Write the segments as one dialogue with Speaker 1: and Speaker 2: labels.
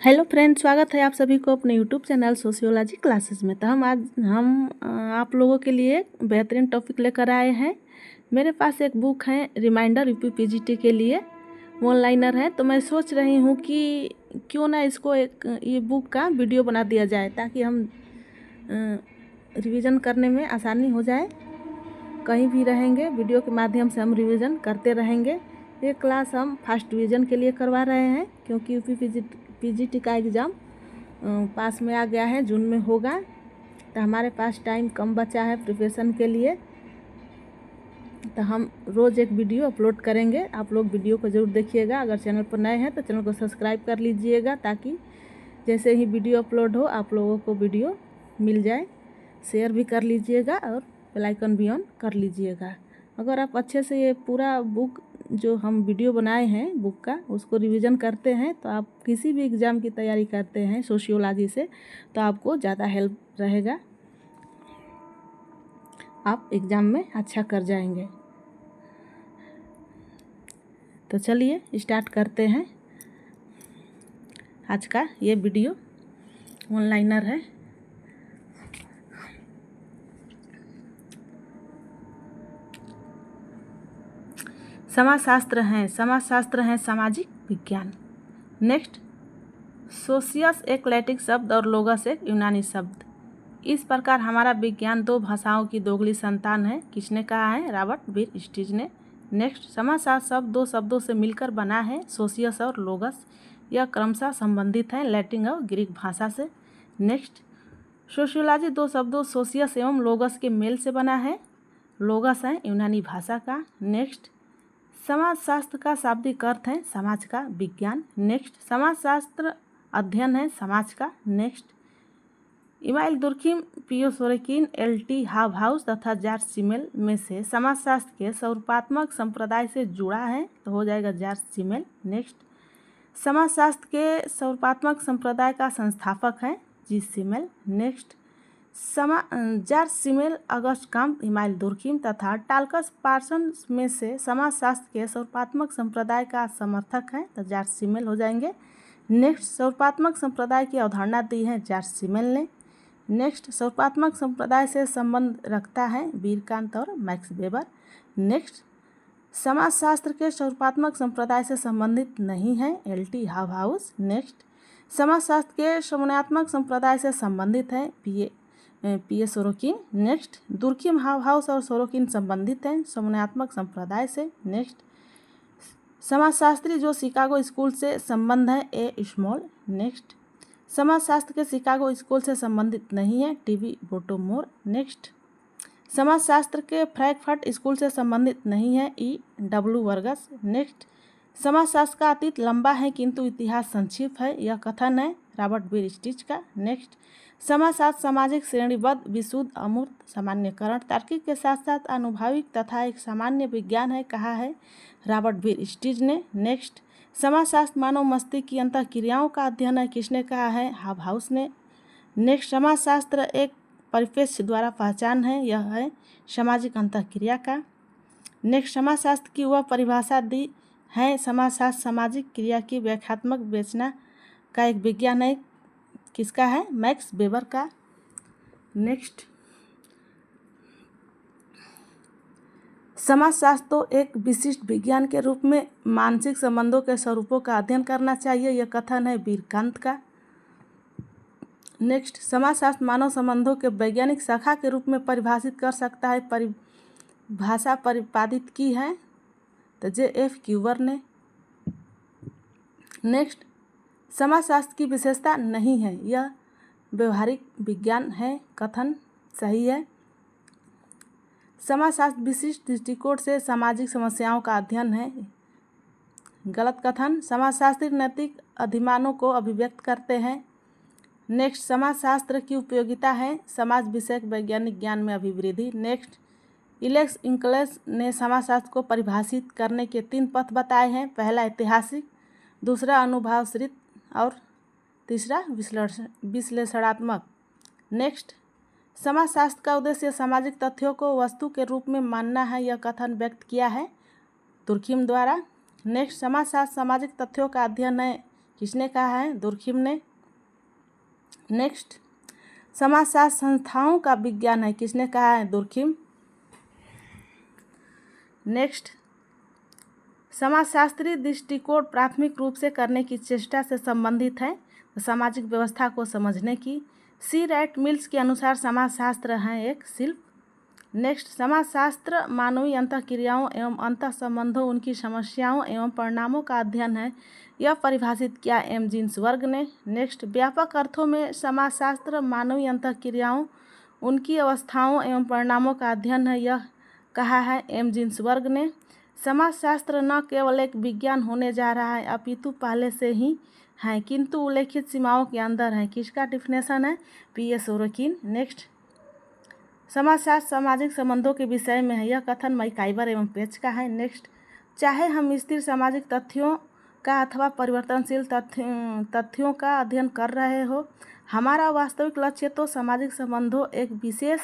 Speaker 1: Hello friends, स्वागत है आप सभी को अपने यूट्यूब चैनल सोशियोलॉजी क्लासेस में। तो हम आप लोगों के लिए बेहतरीन टॉपिक लेकर आए हैं। मेरे पास एक बुक है रिमाइंडर यूपी पीजीटी के लिए, ऑनलाइनर है। तो मैं सोच रही हूँ कि क्यों ना इसको ये बुक का वीडियो बना दिया जाए ताकि हम रिवीजन करने में आसानी हो जाए। कहीं भी रहेंगे वीडियो के माध्यम से हम रिवीजन करते रहेंगे। ये क्लास हम फर्स्ट डिवीज़न के लिए करवा रहे हैं क्योंकि यूपी पीजीटी का एग्ज़ाम पास में आ गया है, जून में होगा। तो हमारे पास टाइम कम बचा है प्रिपरेशन के लिए। तो हम रोज़ एक वीडियो अपलोड करेंगे। आप लोग वीडियो को ज़रूर देखिएगा। अगर चैनल पर नए हैं तो चैनल को सब्सक्राइब कर लीजिएगा ताकि जैसे ही वीडियो अपलोड हो आप लोगों को वीडियो मिल जाए। शेयर भी कर लीजिएगा और बेल आइकन भी ऑन कर लीजिएगा। अगर आप अच्छे से ये पूरा बुक जो हम वीडियो बनाए हैं बुक का उसको रिवीजन करते हैं तो आप किसी भी एग्ज़ाम की तैयारी करते हैं सोशियोलॉजी से तो आपको ज़्यादा हेल्प रहेगा, आप एग्ज़ाम में अच्छा कर जाएंगे। तो चलिए स्टार्ट करते हैं। आज का ये वीडियो ऑनलाइनर है। समाजशास्त्र है सामाजिक विज्ञान। नेक्स्ट, सोशियस एक लैटिन शब्द और लोगस एक यूनानी शब्द। इस प्रकार हमारा विज्ञान दो भाषाओं की दोगली संतान है। किसने कहा है? रॉबर्ट बीरस्टीज ने। नेक्स्ट, समाजशास्त्र शब्द दो शब्दों से मिलकर बना है, सोशियस और लोगस। यह क्रमशः संबंधित है लैटिन और ग्रीक भाषा से। नेक्स्ट, सोशियोलॉजी दो शब्दों सोशियस एवं लोगस के मेल से बना है। लोगस है यूनानी भाषा का। नेक्स्ट, समाजशास्त्र का शाब्दिक अर्थ है समाज का विज्ञान। नेक्स्ट, समाजशास्त्र अध्ययन है समाज का। नेक्स्ट, इमाइल दुर्खिम, पियो सोरेकिन, एल.टी. हावहाउस तथा जॉर्ज सिमेल में से समाजशास्त्र के स्वरूपात्मक संप्रदाय से जुड़ा है तो हो जाएगा जॉर्ज सिमेल। नेक्स्ट, समाजशास्त्र के स्वरूपात्मक संप्रदाय का संस्थापक है G Simmel. Next, George Simmel, Auguste Comte, Emile Durkheim तथा टाल्कस पार्सन में से समाजशास्त्र के स्वरूपात्मक संप्रदाय का समर्थक है तो जॉर्ज सिमेल हो जाएंगे। नेक्स्ट, स्वरूपात्मक संप्रदाय की अवधारणा दी है जॉर्ज सिमेल ने। नेक्स्ट, स्वरूपात्मक संप्रदाय से संबंध रखता है वीरकांत और मैक्स वेबर। नेक्स्ट, समाजशास्त्र के स्वरूपात्मक संप्रदाय से संबंधित नहीं है एल.टी. हावहाउस। नेक्स्ट, समाजशास्त्र के समन्वयात्मक संप्रदाय से संबंधित है पी.ए. सोरोकिन। नेक्स्ट, दुर्खिम, हावहाउस और सोरोकिन संबंधित हैं समन्वयात्मक संप्रदाय से। नेक्स्ट, समाजशास्त्री जो शिकागो स्कूल से संबंध है ए. स्मॉल। नेक्स्ट, समाजशास्त्र के शिकागो स्कूल से संबंधित नहीं है टी.बी. बोटोमोर। नेक्स्ट, समाजशास्त्र के फ्रैंकफर्ट स्कूल से संबंधित नहीं है ई.डब्ल्यू. वर्गस। नेक्स्ट, समाजशास्त्र का अतीत लंबा है किंतु इतिहास संक्षिप्त है, यह कथन है रॉबर्ट बीरस्टीज का। नेक्स्ट, समाजशास्त्र सामाजिक श्रेणीबद्ध विशुद्ध अमूर्त सामान्यकरण तार्किक के साथ साथ अनुभविक तथा एक सामान्य विज्ञान है, कहा है रॉबर्ट बीरस्टीज ने। नेक्स्ट, समाजशास्त्र मानव मस्तिष्क की अंतःक्रियाओं का अध्ययन है, किसने कहा है? हावहाउस ने। नेक्स्ट, समाजशास्त्र एक परिप्रेक्ष्य द्वारा पहचान है, यह है सामाजिक अंतःक्रिया का। नेक्स्ट, समाजशास्त्र की वह परिभाषा दी है समाजशास्त्र सामाजिक क्रिया की व्याख्यात्मक विवेचना का एक विज्ञान है, किसका है? मैक्स वेबर का। नेक्स्ट, समाजशास्त्र तो एक विशिष्ट विज्ञान के रूप में मानसिक संबंधों के स्वरूपों का अध्ययन करना चाहिए, यह कथन है वीरकांत का। नेक्स्ट, समाजशास्त्र मानव संबंधों के वैज्ञानिक शाखा के रूप में परिभाषित कर सकता है, परिभाषा प्रतिपादित की है तो जे.एफ. क्यूवर ने। नेक्स्ट, समाजशास्त्र की विशेषता नहीं है, यह व्यवहारिक विज्ञान है, कथन सही है। समाजशास्त्र विशिष्ट दृष्टिकोण से सामाजिक समस्याओं का अध्ययन है, गलत कथन। समाजशास्त्री नैतिक अधिमानों को अभिव्यक्त करते हैं। नेक्स्ट, समाजशास्त्र की उपयोगिता है समाज विषयक वैज्ञानिक ज्ञान में अभिवृद्धि। नेक्स्ट, इलेक्स इंकलेस ने समाजशास्त्र को परिभाषित करने के 3 पथ बताए हैं, पहला ऐतिहासिक, दूसरा अनुभवाश्रित और तीसरा विश्लेषणात्मक। नेक्स्ट, समाजशास्त्र का उद्देश्य सामाजिक तथ्यों को वस्तु के रूप में मानना है, यह कथन व्यक्त किया है दुर्खिम द्वारा। नेक्स्ट, समाजशास्त्र सामाजिक तथ्यों का अध्ययन है, किसने कहा है? दुर्खिम ने। नेक्स्ट, समाजशास्त्र संस्थाओं का विज्ञान है, किसने कहा है? दुर्खिम। नेक्स्ट, समाजशास्त्रीय दृष्टिकोण प्राथमिक रूप से करने की चेष्टा से संबंधित है, सामाजिक व्यवस्था को समझने की। सी राइट मिल्स के अनुसार समाजशास्त्र है एक शिल्प। नेक्स्ट, समाजशास्त्र मानवीय अंतःक्रियाओं एवं अंतः संबंधों, उनकी समस्याओं एवं परिणामों का अध्ययन है, यह परिभाषित किया एम जिन्सबर्ग ने। नेक्स्ट, व्यापक अर्थों में समाजशास्त्र मानवीय अंतःक्रियाओं, उनकी अवस्थाओं एवं परिणामों का अध्ययन है, यह कहा है एम जिन्सबर्ग ने। समाजशास्त्र न केवल एक विज्ञान होने जा रहा है अपितु पहले से ही है, किंतु उल्लेखित सीमाओं के अंदर है, किसका डिफिनेशन है? पी.ए. सोरोकिन। नेक्स्ट, समाजशास्त्र सामाजिक संबंधों के विषय में है, यह कथन मैकाइवर एवं पेच का है। नेक्स्ट, चाहे हम स्थिर सामाजिक तथ्यों का अथवा परिवर्तनशील तथ्यों का अध्ययन कर रहे हो, हमारा वास्तविक लक्ष्य तो सामाजिक संबंधों एक विशेष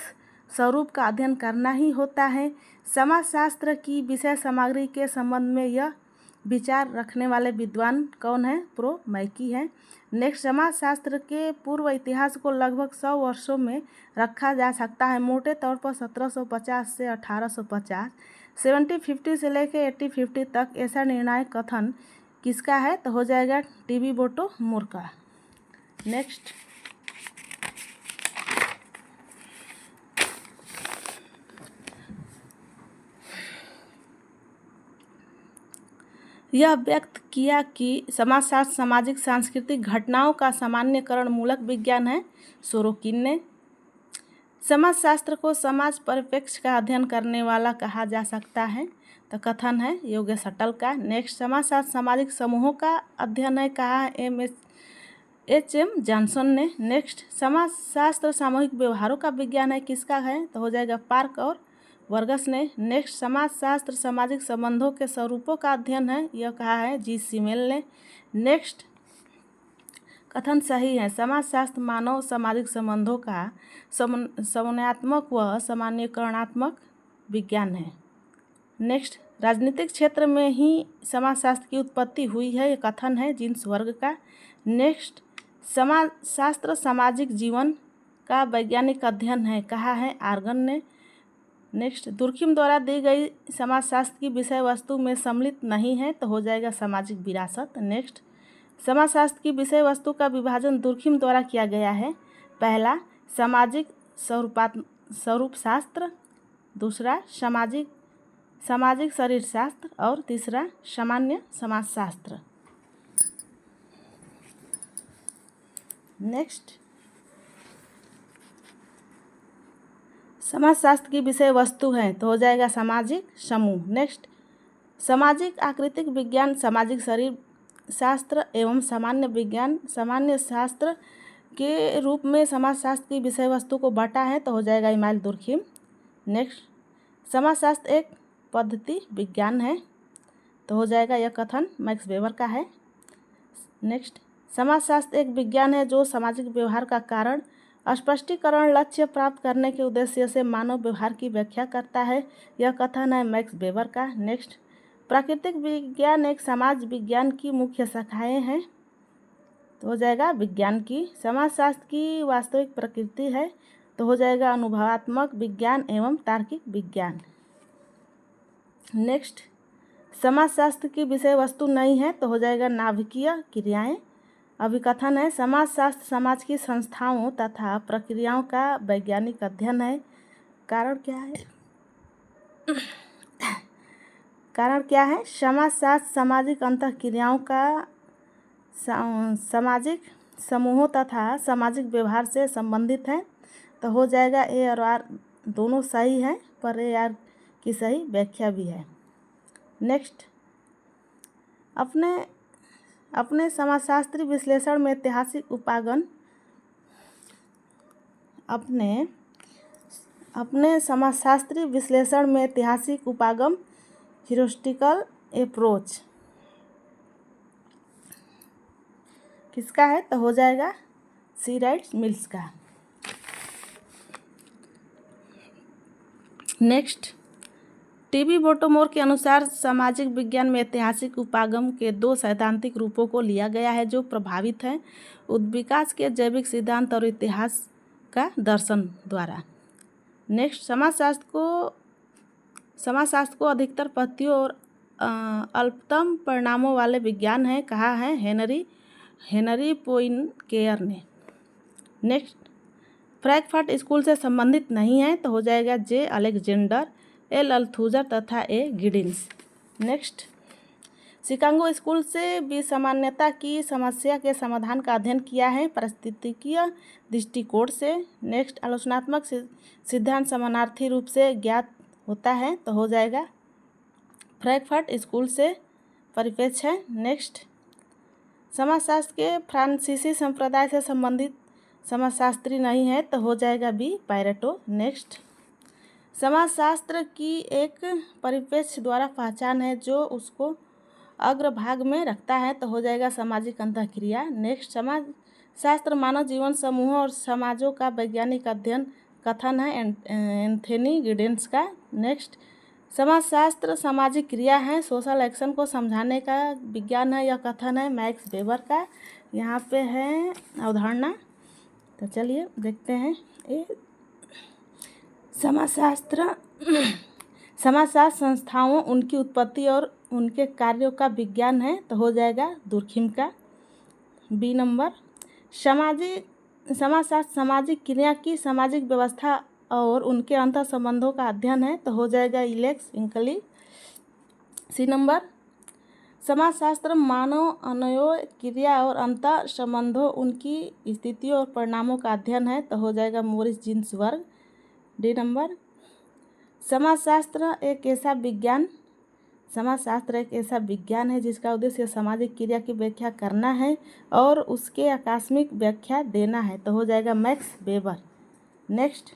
Speaker 1: स्वरूप का अध्ययन करना ही होता है। समाजशास्त्र की विषय सामग्री के संबंध में यह विचार रखने वाले विद्वान कौन है? प्रो मैकी है। नेक्स्ट, समाजशास्त्र के पूर्व इतिहास को लगभग 100 वर्षों में रखा जा सकता है, मोटे तौर पर 1750 से 1850, 1750 से लेकर 1850 तक। ऐसा निर्णायक कथन किसका है? तो हो जाएगा टी.बी. बोटो मूर का। नेक्स्ट, यह व्यक्त किया कि समाजशास्त्र सामाजिक सांस्कृतिक घटनाओं का सामान्यकरण मूलक विज्ञान है, सोरोकिन ने। समाजशास्त्र को समाज परिप्रेक्ष्य का अध्ययन करने वाला कहा जा सकता है, तो कथन है योगे सटल का। नेक्स्ट, समाजशास्त्र सामाजिक समूहों का अध्ययन है, कहा है एच.एम. जॉनसन ने। नेक्स्ट, समाजशास्त्र सामूहिक व्यवहारों का विज्ञान है, किसका है? तो हो जाएगा पार्क और वर्गस ने। नेक्स्ट, समाजशास्त्र सामाजिक संबंधों के स्वरूपों का अध्ययन है, यह कहा है जी सीमेल ने। नेक्स्ट, कथन सही है, समाजशास्त्र मानव सामाजिक संबंधों का समन्वयात्मक व सामान्यकरणात्मक विज्ञान है। नेक्स्ट, राजनीतिक क्षेत्र में ही समाजशास्त्र की उत्पत्ति हुई है, यह कथन है जिन्सबर्ग का। नेक्स्ट, समाजशास्त्र सामाजिक जीवन का वैज्ञानिक अध्ययन है, कहा है आर्गन ने। नेक्स्ट, दुर्खिम द्वारा दी गई समाजशास्त्र की विषय वस्तु में सम्मिलित नहीं है, तो हो जाएगा सामाजिक विरासत। नेक्स्ट, समाजशास्त्र की विषय वस्तु का विभाजन दुर्खिम द्वारा किया गया है। पहला सामाजिक स्वरूप शास्त्र, दूसरा सामाजिक शरीर शास्त्र और तीसरा सामान्य समाजशास्त्र। नेक्स्ट, समाजशास्त्र की विषय वस्तु है, तो हो जाएगा सामाजिक समूह। नेक्स्ट, सामाजिक आकृतिक विज्ञान सामाजिक शरीर शास्त्र एवं सामान्य विज्ञान सामान्य शास्त्र के रूप में समाजशास्त्र की विषय वस्तु को बांटा है, तो हो जाएगा इमाइल दुर्खिम। नेक्स्ट, समाजशास्त्र एक पद्धति विज्ञान है, तो हो जाएगा यह कथन मैक्स वेबर का है। नेक्स्ट, समाजशास्त्र एक विज्ञान है जो सामाजिक व्यवहार का कारण, स्पष्टीकरण, लक्ष्य प्राप्त करने के उद्देश्य से मानव व्यवहार की व्याख्या करता है, यह कथन है मैक्स वेबर का। नेक्स्ट, प्राकृतिक विज्ञान एक समाज विज्ञान की मुख्य शाखाएं हैं, तो हो जाएगा विज्ञान की। समाजशास्त्र की वास्तविक प्रकृति है, तो हो जाएगा अनुभवात्मक विज्ञान एवं तार्किक विज्ञान। नेक्स्ट, समाजशास्त्र की विषय वस्तु नहीं है, तो हो जाएगा नाभिकीय क्रियाएं। अभिकथन है, समाजशास्त्र समाज की संस्थाओं तथा प्रक्रियाओं का वैज्ञानिक अध्ययन है। कारण क्या है? कारण क्या है? समाजशास्त्र सामाजिक अंतःक्रियाओं का सामाजिक समूहों तथा सामाजिक व्यवहार से संबंधित है, तो हो जाएगा ए और आर दोनों सही है, पर ए आर की सही व्याख्या भी है। नेक्स्ट, अपने समाजशास्त्री विश्लेषण में ऐतिहासिक उपागम अपने समाजशास्त्री विश्लेषण में ऐतिहासिक उपागम हिस्टोरिकल अप्रोच किसका है? तो हो जाएगा सी राइट मिल्स का। नेक्स्ट, टीबी बोटोमोर के अनुसार सामाजिक विज्ञान में ऐतिहासिक उपागम के 2 सैद्धांतिक रूपों को लिया गया है जो प्रभावित हैं उद्विकास के जैविक सिद्धांत और इतिहास का दर्शन द्वारा। नेक्स्ट, समाजशास्त्र को अधिकतर पद्धतियों और अल्पतम परिणामों वाले विज्ञान है कहा है हेनरी पोइनकेयर ने। नेक्स्ट, फ्रैंकफर्ट स्कूल से संबंधित नहीं है तो हो जाएगा जे अलेक्जेंडर, एल अल्थुजर तथा ए गिडिंस। नेक्स्ट, शिकागो स्कूल से विसामान्यता की समस्या के समाधान का अध्ययन किया है पारिस्थितिकीय दृष्टिकोण से। नेक्स्ट, आलोचनात्मक सिद्धांत समानार्थी रूप से ज्ञात होता है तो हो जाएगा फ्रैंकफर्ट स्कूल से परिप्रेक्ष्य है। नेक्स्ट, समाजशास्त्र के फ्रांसीसी संप्रदाय से संबंधित समाजशास्त्री नहीं है तो हो जाएगा बी पैरेटो। नेक्स्ट, समाजशास्त्र की एक परिप्रेक्ष्य द्वारा पहचान है जो उसको अग्रभाग में रखता है तो हो जाएगा सामाजिक अंतःक्रिया। नेक्स्ट, समाजशास्त्र मानव जीवन समूहों और समाजों का वैज्ञानिक अध्ययन कथन है एंथनी गिडेंस का। नेक्स्ट, समाजशास्त्र सामाजिक क्रिया है, सोशल एक्शन को समझाने का विज्ञान है, यह कथन है मैक्स वेबर का। यहाँ पे है अवधारणा, तो चलिए देखते हैं। समाजशास्त्र संस्थाओं, उनकी उत्पत्ति और उनके कार्यों का विज्ञान है तो हो जाएगा दुर्खिम का। बी नंबर, समाजशास्त्र सामाजिक क्रिया की सामाजिक व्यवस्था और उनके अंतर संबंधों का अध्ययन है तो हो जाएगा इलेक्स इंकली। सी नंबर, समाजशास्त्र मानव अन्योन्य क्रिया और अंतर संबंधों, उनकी स्थितियों और परिणामों का अध्ययन है तो हो जाएगा मोरिस जिन्सबर्ग। डी नंबर, समाजशास्त्र एक ऐसा विज्ञान है जिसका उद्देश्य सामाजिक क्रिया की व्याख्या करना है और उसके आकस्मिक व्याख्या देना है तो हो जाएगा मैक्स वेबर। नेक्स्ट,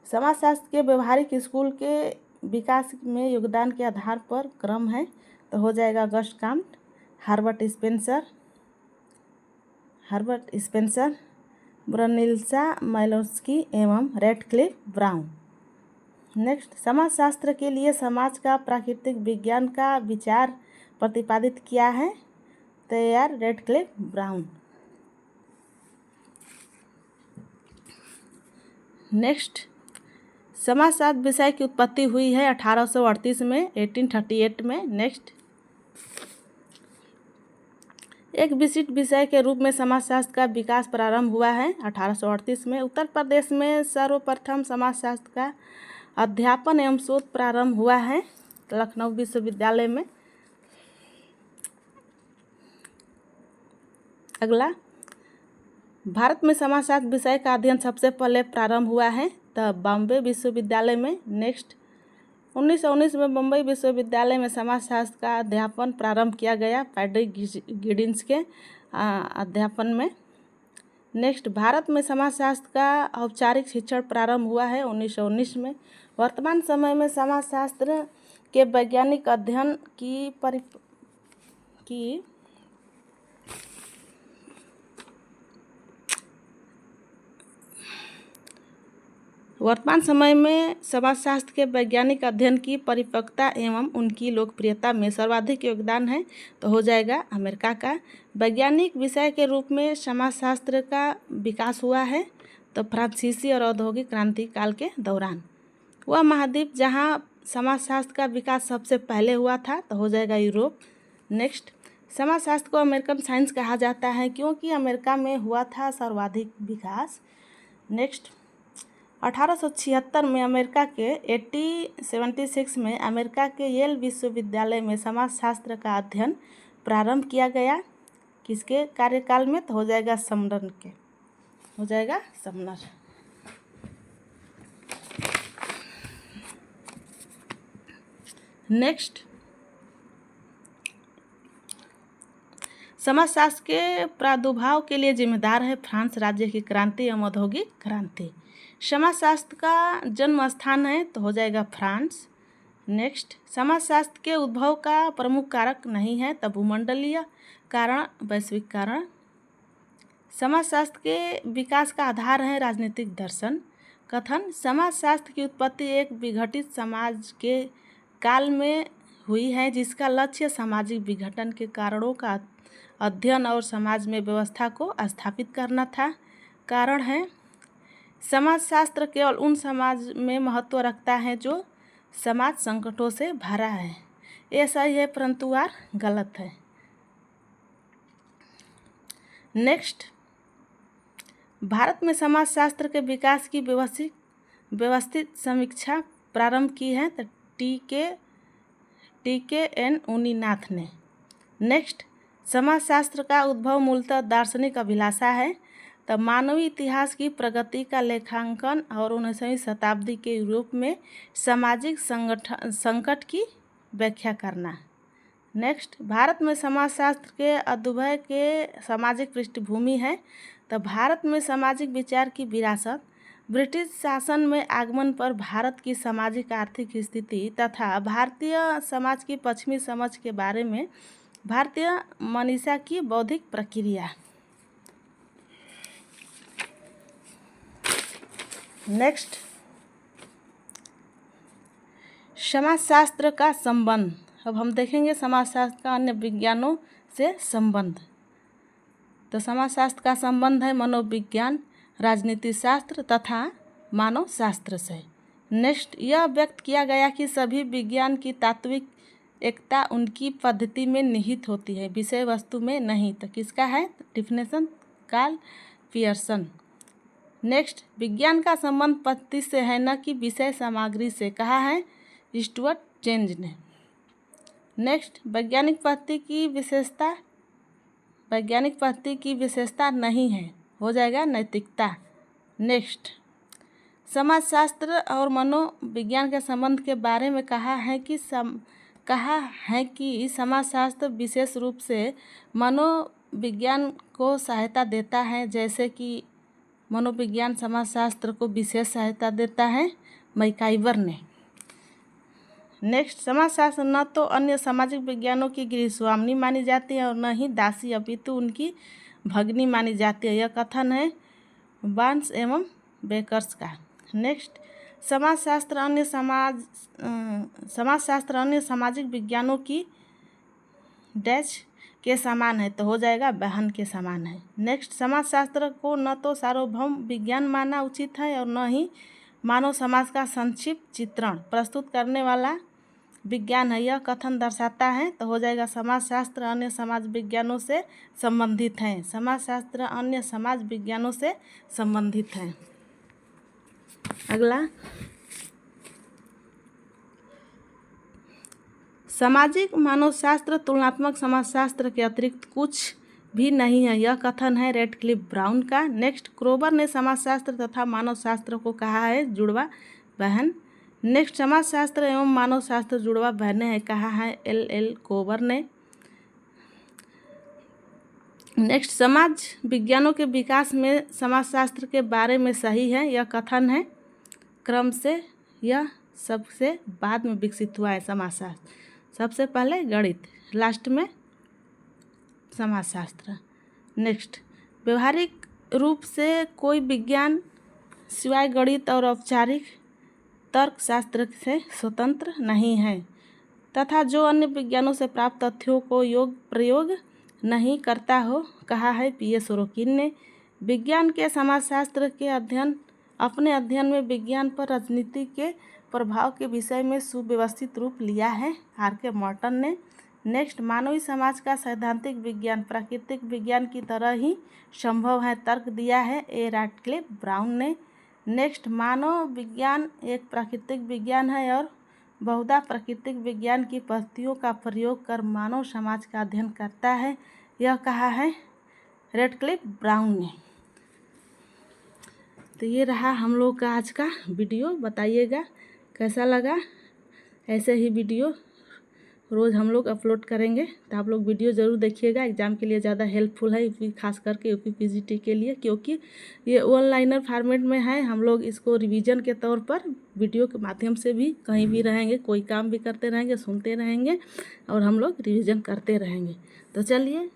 Speaker 1: समाजशास्त्र के व्यवहारिक स्कूल के विकास में योगदान के आधार पर क्रम है तो हो जाएगा अगस्ट काम्ट, हर्बर्ट स्पेंसर, ब्रुनिल्सा माइलोस्की एवं रैटक्लिफ ब्राउन। नेक्स्ट, समाजशास्त्र के लिए समाज का प्राकृतिक विज्ञान का विचार प्रतिपादित किया है तो यार रैटक्लिफ ब्राउन। नेक्स्ट, समाजशास्त्र विषय की उत्पत्ति हुई है 1838 में, 1838 में। नेक्स्ट, एक विशिष्ट विषय के रूप में समाजशास्त्र का विकास प्रारंभ हुआ है 1838 में। उत्तर प्रदेश में सर्वप्रथम समाजशास्त्र का अध्यापन एवं शोध प्रारंभ हुआ है लखनऊ विश्वविद्यालय में। अगला, भारत में समाजशास्त्र विषय का अध्ययन सबसे पहले प्रारंभ हुआ है तब बॉम्बे विश्वविद्यालय में। नेक्स्ट, 1919 में बम्बई विश्वविद्यालय में समाजशास्त्र का अध्यापन प्रारंभ किया गया फ्रेडरिक गिडिंस के अध्यापन में। नेक्स्ट, भारत में समाजशास्त्र का औपचारिक शिक्षण प्रारंभ हुआ है 1919 में। वर्तमान समय में समाजशास्त्र के वैज्ञानिक अध्ययन की परिपक्वता एवं उनकी लोकप्रियता में सर्वाधिक योगदान है तो हो जाएगा अमेरिका का। वैज्ञानिक विषय के रूप में समाजशास्त्र का विकास हुआ है तो फ्रांसीसी और औद्योगिक क्रांति काल के दौरान। वह महाद्वीप जहां समाजशास्त्र का विकास सबसे पहले हुआ था तो हो जाएगा यूरोप। नेक्स्ट, समाजशास्त्र को अमेरिकन साइंस कहा जाता है क्योंकि अमेरिका में हुआ था सर्वाधिक विकास। नेक्स्ट, 1876 में अमेरिका के 1876 में अमेरिका के येल विश्वविद्यालय में समाजशास्त्र का अध्ययन प्रारंभ किया गया। किसके कार्यकाल में तो हो जाएगा समनर के, हो जाएगा समनर। नेक्स्ट, समाजशास्त्र के प्रादुर्भाव के लिए जिम्मेदार है फ्रांस राज्य की क्रांति एवं औद्योगिक क्रांति। समाजशास्त्र का जन्म स्थान है तो हो जाएगा फ्रांस। नेक्स्ट, समाजशास्त्र के उद्भव का प्रमुख कारक नहीं है तब भूमंडलीय कारण, वैश्विक कारण। समाजशास्त्र के विकास का आधार है राजनीतिक दर्शन। कथन समाजशास्त्र की उत्पत्ति एक विघटित समाज के काल में हुई है जिसका लक्ष्य सामाजिक विघटन के कारणों का अध्ययन और समाज में व्यवस्था को स्थापित करना था। कारण है समाजशास्त्र केवल उन समाज में महत्व रखता है जो समाज संकटों से भरा है। ये सही है परंतु वार गलत है। नेक्स्ट, भारत में समाजशास्त्र के विकास की व्यवस्थित समीक्षा प्रारंभ की है तो टी के एन उनीनाथ ने। नेक्स्ट, समाजशास्त्र का उद्भव मूलतः दार्शनिक अभिलाषा है तब मानवीय इतिहास की प्रगति का लेखांकन और 19वीं शताब्दी के यूरोप में सामाजिक संकट की व्याख्या करना। नेक्स्ट, भारत में समाजशास्त्र के अभ्युदय के सामाजिक पृष्ठभूमि है तो भारत में सामाजिक विचार की विरासत, ब्रिटिश शासन में आगमन पर भारत की सामाजिक आर्थिक स्थिति तथा भारतीय समाज की पश्चिमी समझ के बारे में भारतीय मनीषा की बौद्धिक प्रक्रिया। नेक्स्ट, समाजशास्त्र का संबंध। अब हम देखेंगे समाजशास्त्र का अन्य विज्ञानों से संबंध। तो समाजशास्त्र का संबंध है मनोविज्ञान, राजनीति शास्त्र तथा मानव शास्त्र से। नेक्स्ट, यह व्यक्त किया गया कि सभी विज्ञान की तात्विक एकता उनकी पद्धति में निहित होती है, विषय वस्तु में नहीं। तो किसका है? Definition Karl Pearson. नेक्स्ट, विज्ञान का संबंध पद्धति से है न कि विषय सामग्री से, कहा है स्टुअर्ट चेंज ने। नेक्स्ट, वैज्ञानिक पद्धति की विशेषता नहीं है, हो जाएगा नैतिकता। नेक्स्ट, समाजशास्त्र और मनोविज्ञान के संबंध के बारे में कहा है कि समाजशास्त्र विशेष रूप से मनोविज्ञान को सहायता देता है, जैसे कि मनोविज्ञान समाजशास्त्र को विशेष सहायता देता है मैकाइवर ने। नेक्स्ट, समाजशास्त्र न तो अन्य सामाजिक विज्ञानों की गृहस्वामिनी मानी जाती है और न ही दासी अपितु उनकी भगिनी मानी जाती है। यह कथन है बार्न्स एवं बेकर्स का। नेक्स्ट, समाजशास्त्र अन्य सामाजिक विज्ञानों की डैश के समान है, तो हो जाएगा बहन के समान है। नेक्स्ट, समाजशास्त्र को न तो सार्वभौम विज्ञान मानना उचित है और न ही मानव समाज का संक्षिप्त चित्रण प्रस्तुत करने वाला विज्ञान है। यह कथन दर्शाता है, तो हो जाएगा समाजशास्त्र अन्य समाज विज्ञानों से संबंधित है। समाजशास्त्र अन्य समाज विज्ञानों से संबंधित है। अगला, सामाजिक मानवशास्त्र तुलनात्मक समाजशास्त्र के अतिरिक्त कुछ भी नहीं है। यह कथन है रेडक्लिफ ब्राउन का। नेक्स्ट, क्रोबर ने समाजशास्त्र तथा मानवशास्त्र को कहा है जुड़वा बहन। नेक्स्ट, समाजशास्त्र एवं मानवशास्त्र जुड़वा बहनें हैं, कहा है एल कोबर ने। नेक्स्ट, समाज विज्ञानों के विकास में समाजशास्त्र के बारे में सही है। यह कथन है क्रम से यह सबसे बाद में विकसित हुआ है समाजशास्त्र। सबसे पहले गणित, लास्ट में समाजशास्त्र। नेक्स्ट, व्यवहारिक रूप से कोई विज्ञान सिवाय गणित और औपचारिक तर्कशास्त्र से स्वतंत्र नहीं है तथा जो अन्य विज्ञानों से प्राप्त तथ्यों को प्रयोग नहीं करता हो, कहा है पीए सोरोकिन ने। विज्ञान के समाजशास्त्र के अपने अध्ययन में विज्ञान पर राजनीति के प्रभाव के विषय में सुव्यवस्थित रूप लिया है आर.के. मॉर्टन ने। नेक्स्ट, मानवीय समाज का सैद्धांतिक विज्ञान प्राकृतिक विज्ञान की तरह ही संभव है तर्क दिया है ए. रैडक्लिफ ब्राउन ने। नेक्स्ट, मानव विज्ञान एक प्राकृतिक विज्ञान है और बहुधा प्राकृतिक विज्ञान की पद्धतियों का प्रयोग कर मानव समाज का अध्ययन करता है, यह कहा है रैडक्लिफ ब्राउन ने। तो ये रहा हम लोग का आज का वीडियो। बताइएगा कैसा लगा। ऐसे ही वीडियो रोज़ हम लोग अपलोड करेंगे, तो आप लोग वीडियो ज़रूर देखिएगा। एग्ज़ाम के लिए ज़्यादा हेल्पफुल है, खास करके यूपी पीजीटी के लिए, क्योंकि ये वन लाइनर फॉर्मेट में है। हम लोग इसको रिवीजन के तौर पर वीडियो के माध्यम से भी कहीं भी रहेंगे, कोई काम भी करते रहेंगे, सुनते रहेंगे और हम लोग रिवीजन करते रहेंगे। तो चलिए